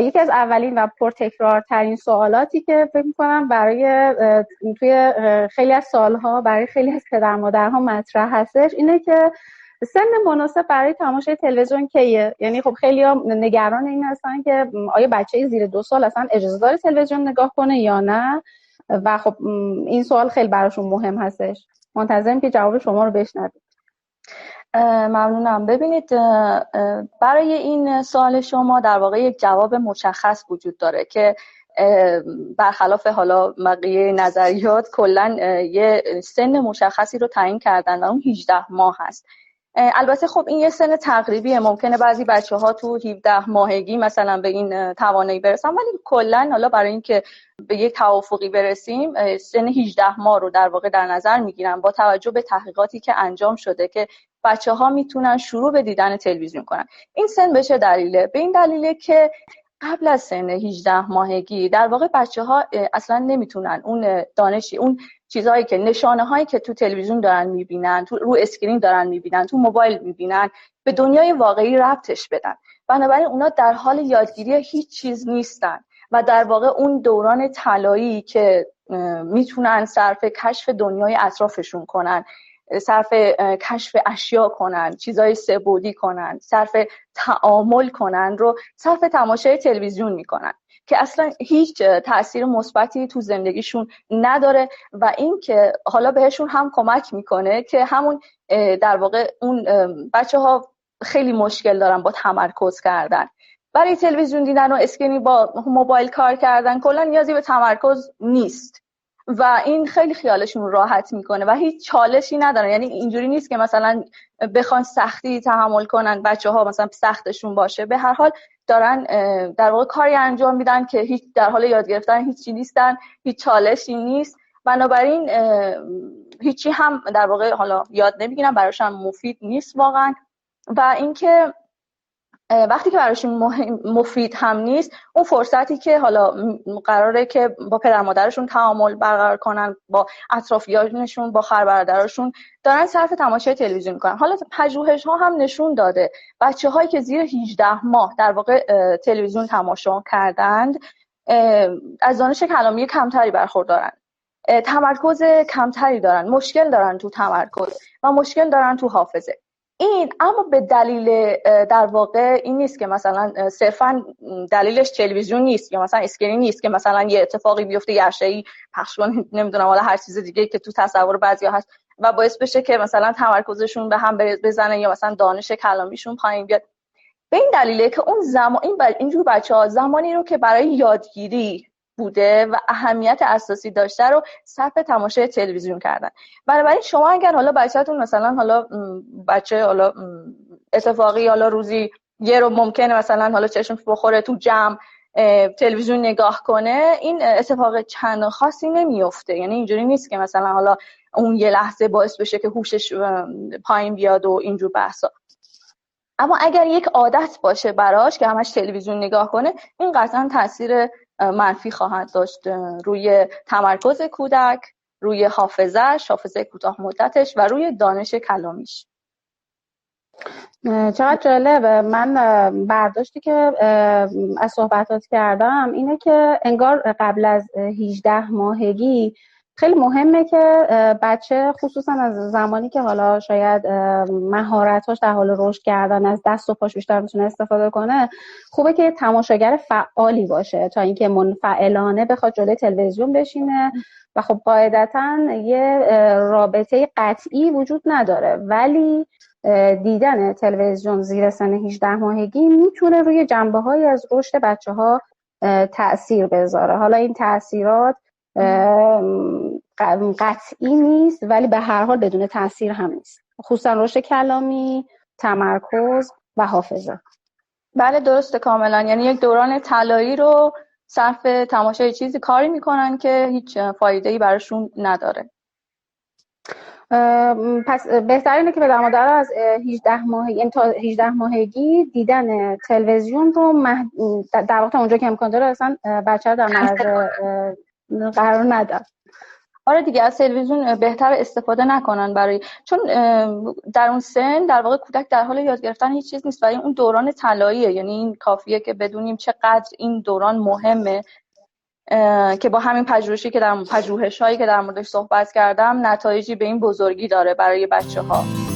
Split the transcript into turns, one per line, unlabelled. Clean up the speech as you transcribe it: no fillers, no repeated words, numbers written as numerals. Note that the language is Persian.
یکی از اولین و پرتکرارترین سوالاتی که فکر می‌کنم برای توی خیلی از سالها برای خیلی از پدر مادرها مطرح هستش اینه که سن مناسب برای تماشای تلویزیون کیه؟ یعنی خب خیلی‌ها نگران این هستن که آیا بچه زیر 2 سال اصلا اجازه داره تلویزیون نگاه کنه یا نه، و خب این سوال خیلی براشون مهم هستش. منتظرم که جواب شما رو بشنویم.
ممنونم. ببینید، برای این سوال شما در واقع یک جواب مشخص وجود داره که برخلاف حالا بقیه نظریات کلا یه سن مشخصی رو تعیین کردن و اون 18 ماه هست. البته خب این یه سن تقریبیه، ممکنه بعضی بچه‌ها تو 17 ماهگی مثلا به این توانایی برسن، ولی کلا حالا برای اینکه به یک توافقی برسیم سن 18 ماه رو در واقع در نظر میگیرن با توجه به تحقیقاتی که انجام شده که بچه‌ها میتونن شروع به دیدن تلویزیون کنن. این سن به چه دلیله؟ به این دلیله که قبل از سن 18 ماهگی در واقع بچه‌ها اصلا نمیتونن اون دانشی، اون چیزهایی که نشانه‌هایی که تو تلویزیون دارن میبینن، تو رو اسکرین دارن میبینن، تو موبایل میبینن، به دنیای واقعی ربطش بدن. بنابراین اونا در حال یادگیری هیچ چیز نیستن و در واقع اون دوران طلایی که میتونن صرف کشف دنیای اطرافشون کنن، صرف کشف اشیا کنن، چیزای سه‌بعدی کنن، صرف تعامل کنن رو صرف تماشای تلویزیون میکنن که اصلا هیچ تأثیر مثبتی تو زندگیشون نداره و این که حالا بهشون هم کمک میکنه که همون در واقع اون بچه‌ها خیلی مشکل دارن با تمرکز کردن. برای تلویزیون دیدن و اسکرین با موبایل کار کردن کلا نیازی به تمرکز نیست و این خیلی خیالشون راحت میکنه و هیچ چالشی ندارن. یعنی اینجوری نیست که مثلا بخوان سختی تحمل کنن، بچه‌ها مثلا سختشون باشه. به هر حال دارن در واقع کاری انجام میدن که هیچ در حال یاد گرفتن هیچی نیستن، هیچ چالشی نیست. بنابراین هیچی هم در واقع حالا یاد نمیگیرن، براشون مفید نیست واقعا. و اینکه وقتی که براشون مفید هم نیست، اون فرصتی که حالا قراره که با پدر مادرشون تعامل برقرار کنن، با اطرافیانشون، با خواهر برادرشون، دارن صرف تماشای تلویزیون میکنن. حالا پژوهش‌ها هم نشون داده بچه‌هایی که زیر 18 ماه در واقع تلویزیون تماشا کردند از دانش کلامی کمتری برخوردارن، تمرکز کمتری دارن، مشکل دارن تو تمرکز و مشکل دارن تو حافظه. این اما به دلیل در واقع این نیست که مثلا صرفا دلیلش تلویزیون نیست یا مثلا اسکرین نیست که مثلا یه اتفاقی بیفته، یه اشعه‌ای پخش کنه، نمیدونم حالا هر چیز دیگه که تو تصور بعضیا هست و باعث بشه که مثلا تمرکزشون به هم بزنه یا مثلا دانش کلامیشون پایین بیاد. به این دلیله که اون زمان اینجور بچه‌ها زمانی رو که برای یادگیری بوده و اهمیت اساسی داشته رو صرف تماشای تلویزیون کردن. بنابراین شما اگر حالا بچه‌تون مثلا حالا بچه حالا اتفاقی حالا روزی یه رو ممکنه مثلا حالا چشمش بخوره تو جمع تلویزیون نگاه کنه، این اتفاق چند خاصی نمیفته. یعنی اینجوری نیست که مثلا حالا اون یه لحظه باعث بشه که هوشش پایین بیاد و اینجور بحثا. اما اگر یک عادت باشه براش که همش تلویزیون نگاه کنه، این قطعا تاثیر منفی خواهد داشت روی تمرکز کودک، روی حافظه کوتاه مدتش و روی دانش کلامیش.
چقدر جالب. من برداشتی که از صحبتات کردم اینه که انگار قبل از 18 ماهگی خیلی مهمه که بچه خصوصا از زمانی که حالا شاید مهارتاش در حال رشد کردن، از دست و پاش بیشتر میتونه استفاده کنه، خوبه که تماشاگر فعالی باشه تا اینکه منفعلانه بخواد جلوی تلویزیون بشینه و خب قاعدتاً یه رابطه قطعی وجود نداره، ولی دیدن تلویزیون زیر سن 18 ماهگی میتونه روی جنبه‌هایی از رشد بچه‌ها تأثیر بذاره. حالا این تأثیرات قطعی نیست ولی به هر حال بدون تأثیر هم نیست، خصوصا رشد کلامی، تمرکز و حافظه.
بله درسته کاملا. یعنی یک دوران طلایی رو صرف تماشای چیزی کاری میکنن که هیچ فایده‌ای براشون نداره.
پس بهترینه که پدر مادر از 18 ماهگی تا 18 ماهگی دیدن تلویزیون رو در واقع اونجا که امکان داره اصلا بچه رو در معرض قرار ندن.
آره دیگه، از تلویزیون بهتر استفاده نکنن، چون در اون سن در واقع کودک در حال یاد گرفتن هیچ چیز نیست و اون دوران طلاییه. یعنی این کافیه که بدونیم چقدر این دوران مهمه، که با همین پژوهشی که پژوهش‌هایی که در موردش صحبت کردم نتایجی به این بزرگی داره برای بچه‌ها.